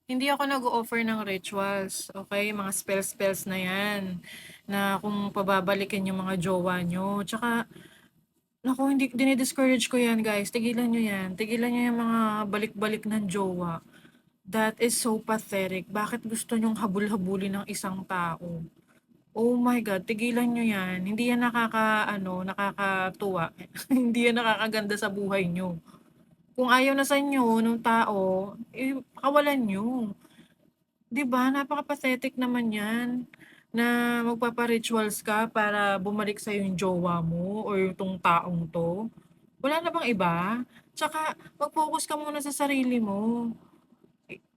Hindi ako nag-o-offer ng rituals, okey? Mga spells-spells na 'yan, na kung pababalikin yung mga jowa niyo. Tsaka naku, hindi dini-discourage ko 'yan guys, tigilan niyo 'yan. Tigilan niyo yung mga balik-balik ng jowa. That is so pathetic. Bakit gusto niyong habul-habulin ng isang tao? Oh my God, tigilan niyo 'yan. Hindi 'yan nakakaano, nakakatuwa. Hindi 'yan nakakaganda sa buhay niyo. Kung ayaw na sa inyo nung tao, eh, pakawalan niyo. 'Di ba napaka-pathetic naman 'yan, na magpapa-rituals ka para bumalik sa'yo yung jowa mo or itong taong 'to. Wala na bang iba? Tsaka mag-focus ka muna sa sarili mo.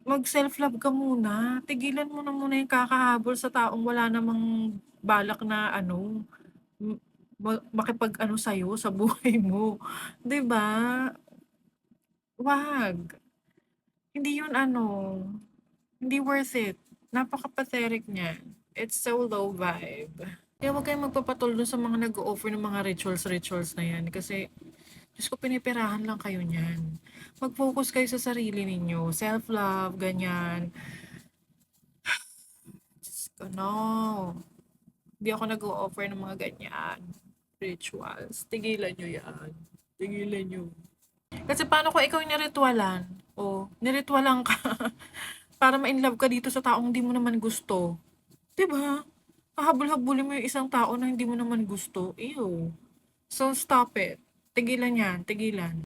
Mag-self-love ka muna. Tigilan mo na muna yung kakahabol sa taong wala namang balak na ano, m makipag-ano sa'yo sa buhay mo, 'di ba? 'Wag. Hindi yun ano, hindi worth it. Napaka-pathetic niyan. It's so low vibe. Kaya huwag kayong magpapatol dun sa mga nag-o-offer ng mga rituals-rituals na yan kasi Diyos ko pinipirahan lang kayo niyan. Mag-focus kayo sa sarili ninyo, self-love, ganyan. Diyos ko, no. Hindi ako nag-o-offer ng mga ganyan, rituals. Tigilan niyo yan. Tigilan niyo. Kasi paano kung ikaw yung niritwalan? O, niritwalan ka para ma-inlove ka dito sa taong hindi mo naman gusto. 'Di ba? Hahabol-habulin mo yung isang tao na hindi mo naman gusto. Ew. So, stop it. Tigilan yan, tigilan.